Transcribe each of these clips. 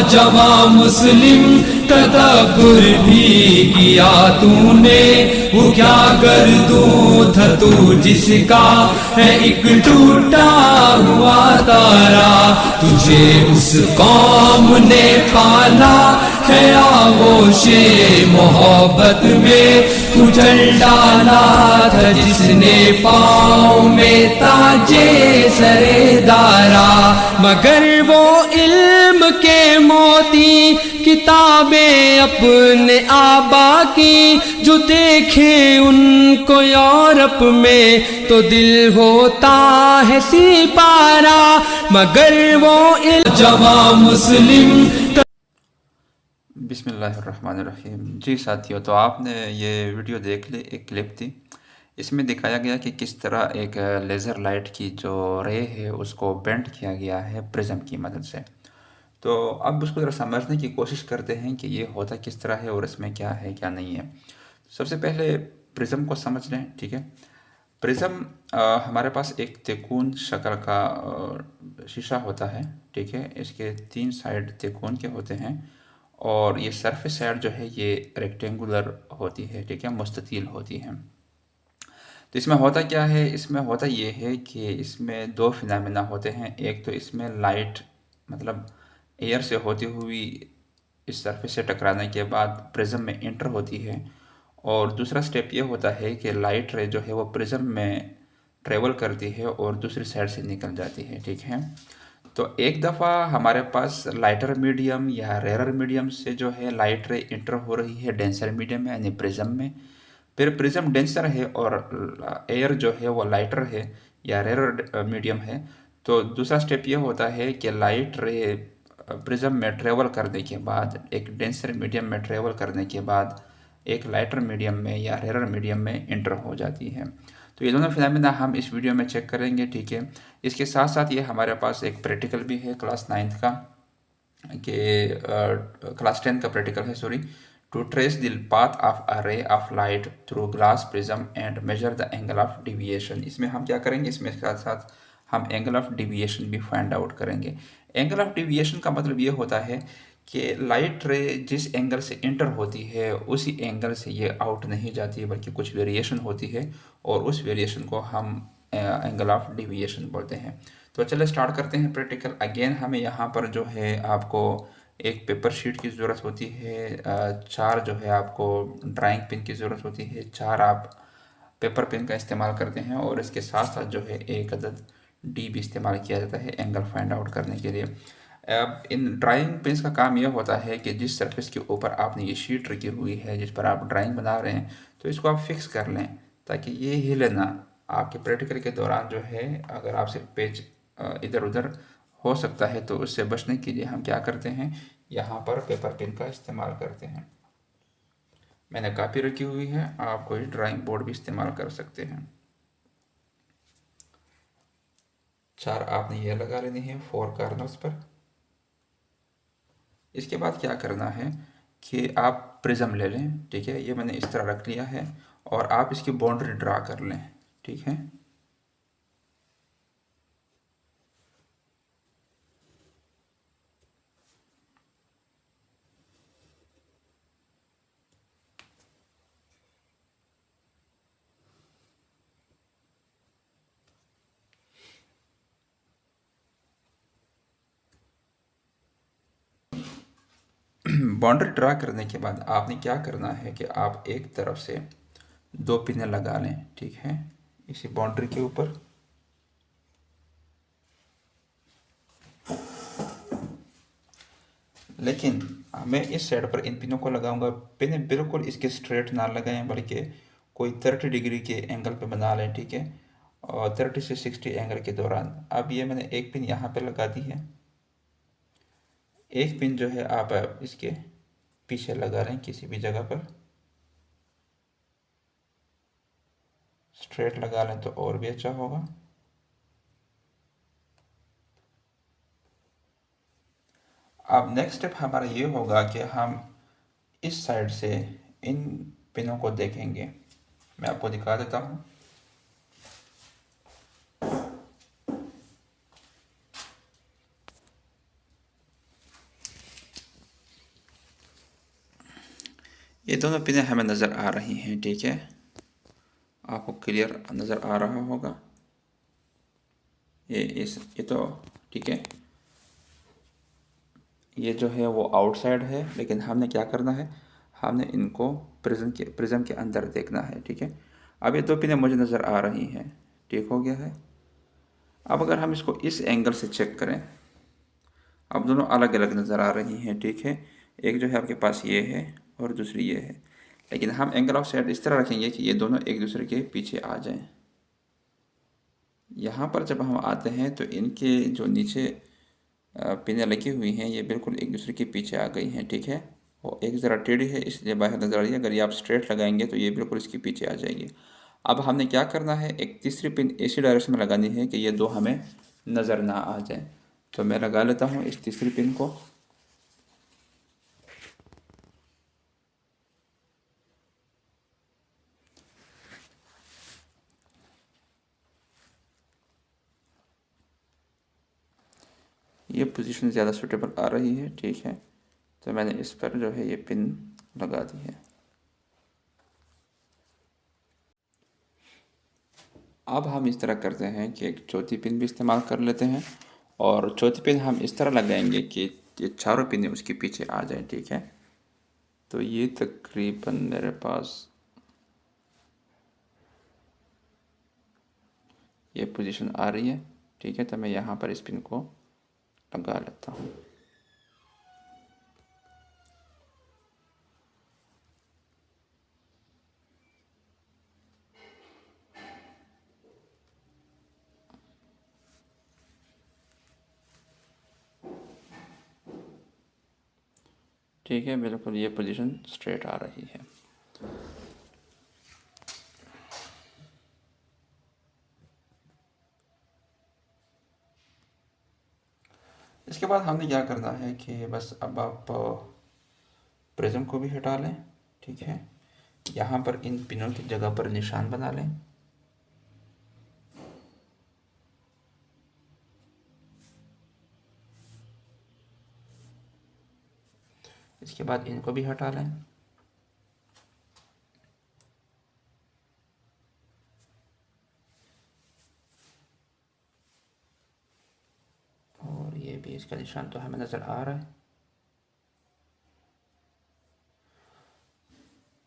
जवा मुस्लिम तदब्बुर भी किया तूने, वो क्या कर दूं था तू जिसका है एक टूटा हुआ तारा। तुझे उस कौम ने पाला है आगोशे मोहब्बत में, कुचल डाला था जिसने पाँव में ताजे सरेदारा। मगर वो इल्म के मोती किताबें अपने आबा की, जो देखे उनको यूरोप में तो दिल होता है सिपारा। मगर वो जवा मुस्लिम। बिस्मिल्लाहिर्रहमानिर्रहीम। जी साथियों, तो आपने ये वीडियो देख ली, एक क्लिप थी। इसमें दिखाया गया कि किस तरह एक लेज़र लाइट की जो रे है उसको बेंड किया गया है प्रिज्म की मदद से। तो अब उसको ज़रा समझने की कोशिश करते हैं कि ये होता किस तरह है और इसमें क्या है क्या नहीं है। सबसे पहले प्रिज्म को समझ लें, ठीक है। प्रिज्म हमारे पास एक तिकोन शक्ल का शीशा होता है, ठीक है। इसके 3 साइड तिकोन के होते हैं और ये सरफेस साइड जो है ये रेक्टेंगुलर होती है, ठीक है, मुस्ततील होती है। तो इसमें होता क्या है, इसमें होता ये है कि इसमें 2 फिनोमेना होते हैं। एक तो इसमें लाइट मतलब एयर से होती हुई इस सरफेस से टकराने के बाद प्रिज्म में इंटर होती है, और दूसरा स्टेप ये होता है कि लाइट रे जो है वो प्रिज्म में ट्रेवल करती है और दूसरी साइड से निकल जाती है, ठीक है। तो एक दफ़ा हमारे पास लाइटर मीडियम या रेयर मीडियम से जो है लाइट रे इंटर हो रही है डेंसर मीडियम में यानी प्रिज्म में। फिर प्रिज्म डेंसर है और एयर जो है वो लाइटर है या रेयर मीडियम है। तो दूसरा स्टेप ये होता है कि लाइट रे प्रिज्म में ट्रेवल करने के बाद, एक डेंसर मीडियम में ट्रेवल करने के बाद एक लाइटर मीडियम में या रेयर मीडियम में इंटर हो जाती है। तो ये दोनों फिनोमेना हम इस वीडियो में चेक करेंगे, ठीक है। इसके साथ साथ ये हमारे पास एक प्रैक्टिकल भी है क्लास 9th का, कि क्लास 10 का प्रैक्टिकल है, sorry. To trace the path of a ray of light through glass prism and measure the angle of deviation. इसमें हम क्या करेंगे, इसमें साथ साथ हम एंगल ऑफ डिविएशन भी फाइंड आउट करेंगे। एंगल ऑफ डिविएशन का मतलब ये होता है कि लाइट रे जिस एंगल से इंटर होती है उसी एंगल से ये आउट नहीं जाती है, बल्कि कुछ वेरिएशन होती है और उस वेरिएशन को हम एंगल ऑफ डिविएशन बोलते हैं। तो चलिए स्टार्ट करते हैं प्रैक्टिकल। अगेन हमें यहाँ पर जो है आपको एक पेपर शीट की ज़रूरत होती है, 4 जो है आपको ड्राइंग पिन की ज़रूरत होती है, 4 आप पेपर पेन का इस्तेमाल करते हैं, और इसके साथ साथ जो है एक अदद डी भी इस्तेमाल किया जाता है एंगल फाइंड आउट करने के लिए। अब इन ड्राइंग पेन्स का काम यह होता है कि जिस सरफेस के ऊपर आपने ये शीट रखी हुई है जिस पर आप ड्राइंग बना रहे हैं, तो इसको आप फिक्स कर लें ताकि ये हिले ना। आपके प्रैक्टिकल के दौरान जो है अगर आपसे पेज इधर उधर हो सकता है तो उससे बचने के लिए हम क्या करते हैं, यहाँ पर पेपर पेन का इस्तेमाल करते हैं। मैंने कॉपी रखी हुई है, आप कोई ड्राइंग बोर्ड भी इस्तेमाल कर सकते हैं। 4 आपने ये लगा लेनी है 4 कॉर्नर्स पर। इसके बाद क्या करना है कि आप प्रिज्म ले लें, ठीक है। ये मैंने इस तरह रख लिया है और आप इसकी बाउंड्री ड्रा कर लें, ठीक है। बाउंड्री ड्रा करने के बाद आपने क्या करना है कि आप एक तरफ से 2 पिनें लगा लें, ठीक है, इसी बाउंड्री के ऊपर। लेकिन मैं इस साइड पर इन पिनों को लगाऊंगा। पिनें बिल्कुल इसके स्ट्रेट ना लगाएं, बल्कि कोई 30 डिग्री के एंगल पे बना लें, ठीक है, और 30 से 60 एंगल के दौरान। अब ये मैंने एक पिन यहाँ पे लगा दी है, एक पिन जो है आप इसके पीछे लगा लें किसी भी जगह पर, स्ट्रेट लगा लें तो और भी अच्छा होगा। अब नेक्स्ट स्टेप हमारा ये होगा कि हम इस साइड से इन पिनों को देखेंगे। मैं आपको दिखा देता हूँ। ये दोनों पिनें हमें नज़र आ रही हैं, ठीक है, आपको क्लियर नज़र आ रहा होगा। ये तो ठीक है, ये जो है वो आउटसाइड है, लेकिन हमने क्या करना है, हमने इनको प्रिज्म के अंदर देखना है, ठीक है। अब ये दो पिनें मुझे नज़र आ रही हैं, ठीक हो गया है। अब अगर हम इसको इस एंगल से चेक करें, अब दोनों अलग अलग नज़र आ रही हैं, ठीक है। एक जो है आपके पास ये है और दूसरी ये है, लेकिन हम एंगल ऑफ साइड इस तरह रखेंगे कि ये दोनों एक दूसरे के पीछे आ जाएं। यहाँ पर जब हम आते हैं तो इनके जो नीचे पिनें लगी हुई हैं ये बिल्कुल एक दूसरे के पीछे आ गई हैं, ठीक है। और एक ज़रा टेढ़ी है इसलिए बाहर नज़र आ रही है, अगर ये आप स्ट्रेट लगाएंगे तो ये बिल्कुल इसके पीछे आ जाएगी। अब हमने क्या करना है, एक तीसरी पिन इसी डायरेक्शन में लगानी है कि ये दो हमें नज़र ना आ जाए। तो मैं लगा लेता हूँ इस तीसरी पिन को। ये पोजीशन ज़्यादा सूटेबल आ रही है, ठीक है, तो मैंने इस पर जो है ये पिन लगा दी है। अब हम इस तरह करते हैं कि एक चौथी पिन भी इस्तेमाल कर लेते हैं, और चौथी पिन हम इस तरह लगाएंगे कि ये चारों पिनें उसके पीछे आ जाएं, ठीक है। तो ये तकरीबन मेरे पास ये पोजीशन आ रही है, ठीक है, तो मैं यहाँ पर इस पिन को लगा लेता हूँ। ठीक है, बिल्कुल ये पोजीशन स्ट्रेट आ रही है। इसके बाद हमने क्या करना है कि बस अब आप प्रिज्म को भी हटा लें, ठीक है, यहाँ पर इन पिनों की जगह पर निशान बना लें। इसके बाद इनको भी हटा लें। और ये भी इसका निशान तो हमें नज़र आ रहा है।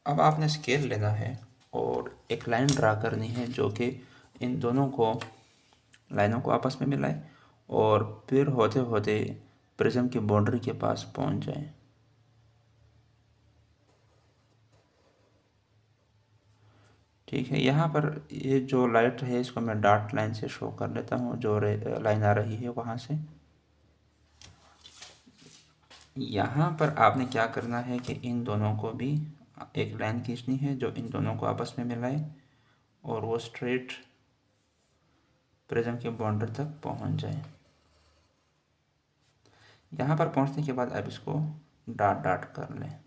अब आपने स्केल लेना है और एक लाइन ड्रा करनी है जो कि इन दोनों को लाइनों को आपस में मिलाए और फिर होते होते प्रिज्म की बाउंड्री के पास पहुंच जाए। ठीक है, यहाँ पर ये जो लाइट है इसको मैं डॉट लाइन से शो कर लेता हूँ, जो लाइन आ रही है वहाँ से। यहाँ पर आपने क्या करना है कि इन दोनों को भी एक लाइन खींचनी है जो इन दोनों को आपस में मिलाए और वो स्ट्रेट प्रिज्म के बाउंड्री तक पहुँच जाए। यहाँ पर पहुँचने के बाद अब इसको डॉट डॉट कर लें।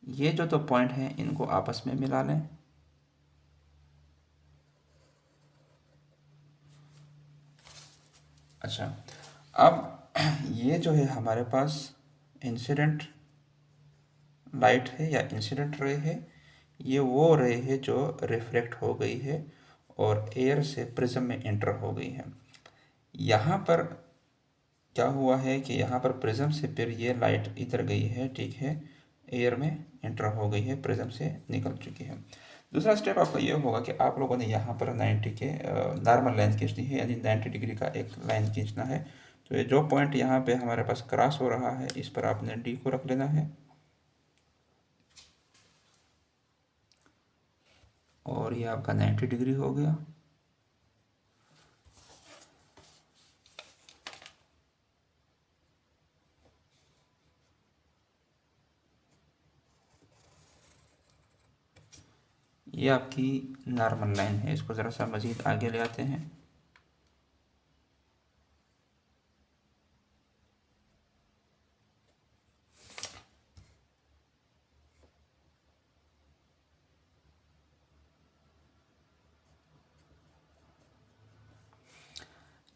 ये जो दो पॉइंट हैं इनको आपस में मिला लें। अच्छा, अब ये जो है हमारे पास इंसिडेंट लाइट है या इंसिडेंट रे है, ये वो रे है जो रिफ्लेक्ट हो गई है और एयर से प्रिज्म में एंटर हो गई है। यहाँ पर क्या हुआ है कि यहाँ पर प्रिज्म से फिर ये लाइट इधर गई है, ठीक है, एयर में एंटर हो गई है, प्रिज्म से निकल चुकी है। दूसरा स्टेप आपका ये होगा कि आप लोगों ने यहाँ पर 90 के नॉर्मल लाइन खींचनी है, यानी 90 डिग्री का एक लाइन खींचना है। तो ये जो पॉइंट यहाँ पे हमारे पास क्रॉस हो रहा है इस पर आपने डी को रख लेना है और ये आपका 90 डिग्री हो गया। ये आपकी नॉर्मल लाइन है, इसको ज़रा सा मज़ीद आगे ले आते हैं।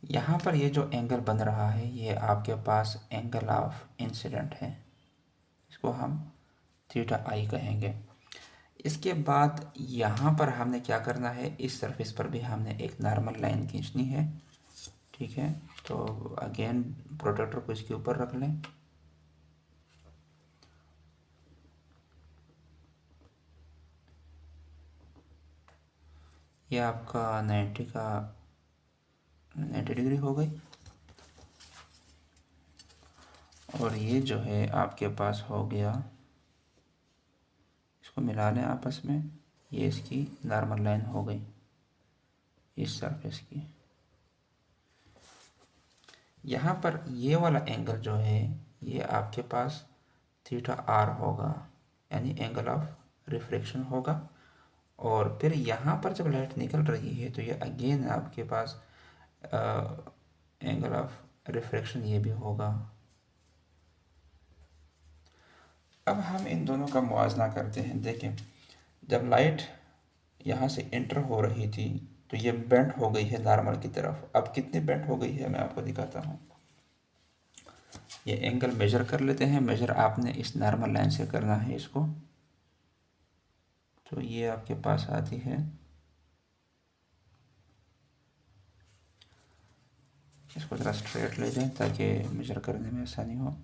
यहाँ पर ये जो एंगल बन रहा है ये आपके पास एंगल ऑफ इंसिडेंट है, इसको हम थीटा आई कहेंगे। इसके बाद यहाँ पर हमने क्या करना है, इस सरफेस पर भी हमने एक नॉर्मल लाइन खींचनी है, ठीक है। तो अगेन प्रोटेक्टर को इसके ऊपर रख लें, ये आपका 90 डिग्री हो गई, और ये जो है आपके पास हो गया, इसको मिला लें आपस में, ये इसकी नॉर्मल लाइन हो गई इस सरफेस की। यहाँ पर ये वाला एंगल जो है ये आपके पास थीटा आर होगा, यानी एंगल ऑफ रिफ्रैक्शन होगा। और फिर यहाँ पर जब लाइट निकल रही है तो ये अगेन आपके पास एंगल ऑफ रिफ्रैक्शन ये भी होगा। अब हम इन दोनों का मुआवजा करते हैं। देखें, जब लाइट यहाँ से एंटर हो रही थी तो ये बेंड हो गई है नॉर्मल की तरफ। अब कितनी बेंड हो गई है मैं आपको दिखाता हूँ। ये एंगल मेजर कर लेते हैं। मेजर आपने इस नॉर्मल लाइन से करना है इसको। तो ये आपके पास आती है, इसको ज़रा स्ट्रेट ले जाएं ताकि मेजर करने में आसानी हो।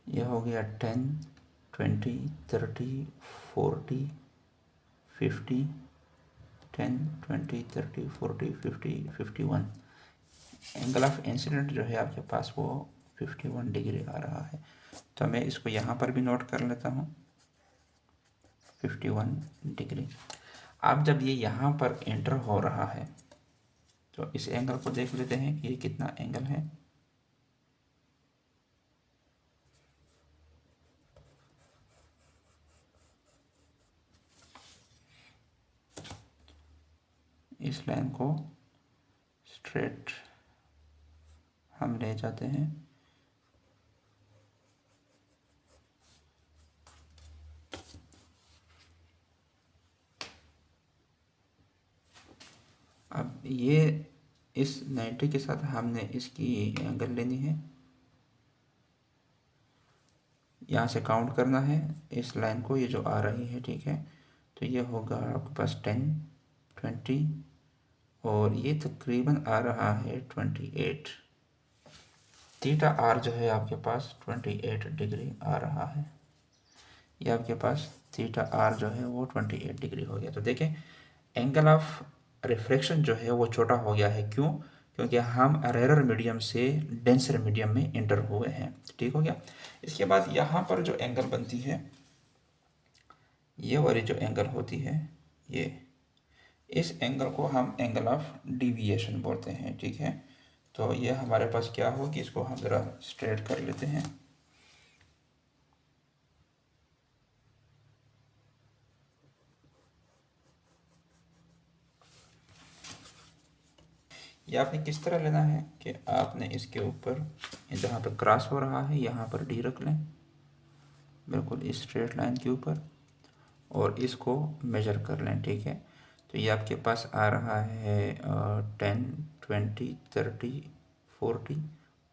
यह हो गया 10, 20, 30, 40, 50, 10, 20, 30, 40, 50, 51। एंगल ऑफ इंसिडेंट जो है आपके पास वो 51 डिग्री आ रहा है। तो मैं इसको यहाँ पर भी नोट कर लेता हूँ, 51 डिग्री। अब जब ये यहाँ पर एंटर हो रहा है तो इस एंगल को देख लेते हैं कि ये कितना एंगल है। इस लाइन को स्ट्रेट हम ले जाते हैं। अब ये इस 90 के साथ हमने इसकी एंगल लेनी है, यहाँ से काउंट करना है इस लाइन को, ये जो आ रही है, ठीक है। तो ये होगा आपके पास 10, 20 और ये तकरीबन आ रहा है 28। थीटा आर जो है आपके पास 28 डिग्री आ रहा है। ये आपके पास थीटा आर जो है वो 28 डिग्री हो गया। तो देखें, एंगल ऑफ रिफ्रैक्शन जो है वो छोटा हो गया है। क्यों? क्योंकि हम रेयर मीडियम से डेंसर मीडियम में इंटर हुए हैं। ठीक हो गया। इसके बाद यहाँ पर जो एंगल बनती है, ये वाली जो एंगल होती है, ये इस एंगल को हम एंगल ऑफ डिविएशन बोलते हैं। ठीक है। तो ये हमारे पास क्या हो कि इसको हम ज़रा स्ट्रेट कर लेते हैं। ये आपने किस तरह लेना है कि आपने इसके ऊपर जहाँ पर क्रॉस हो रहा है यहाँ पर डी रख लें, बिल्कुल इस स्ट्रेट लाइन के ऊपर, और इसको मेजर कर लें। ठीक है। तो ये आपके पास आ रहा है 10, 20, 30, 40,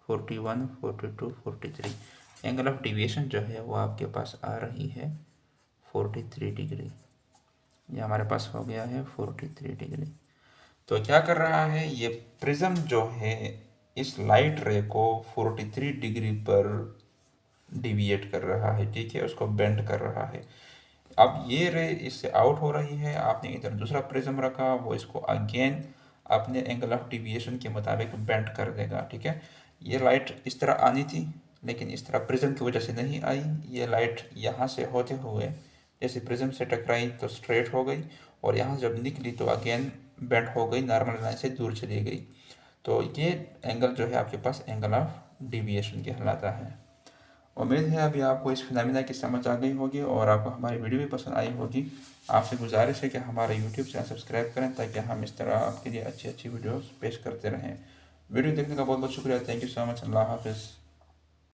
41, 42, 43। एंगल ऑफ डिविएशन जो है वो आपके पास आ रही है 43 डिग्री। ये हमारे पास हो गया है 43 डिग्री। तो क्या कर रहा है, ये प्रिज्म जो है इस लाइट रे को 43 डिग्री पर डिविएट कर रहा है। ठीक है, उसको बेंड कर रहा है। अब ये रे इससे आउट हो रही है, आपने इधर दूसरा प्रिज्म रखा, वो इसको अगेन अपने एंगल ऑफ डिविएशन के मुताबिक बेंड कर देगा। ठीक है। ये लाइट इस तरह आनी थी लेकिन इस तरह प्रिज्म की वजह से नहीं आई। ये लाइट यहाँ से होते हुए जैसे प्रिज्म से टकराई तो स्ट्रेट हो गई, और यहाँ जब निकली तो अगेन बेंड हो गई, नॉर्मल लाइन से दूर चली गई। तो ये एंगल जो है आपके पास एंगल ऑफ डिविएशन कहलाता है। उम्मीद है अभी आपको इस फिनोमेना की समझ आ गई होगी और आपको हमारी वीडियो भी पसंद आई होगी। आपसे गुजारिश है कि हमारा यूट्यूब चैनल सब्सक्राइब करें ताकि हम इस तरह आपके लिए अच्छी अच्छी वीडियोस पेश करते रहें। वीडियो देखने का बहुत बहुत शुक्रिया। Thank you so much. अल्लाह हाफिज़।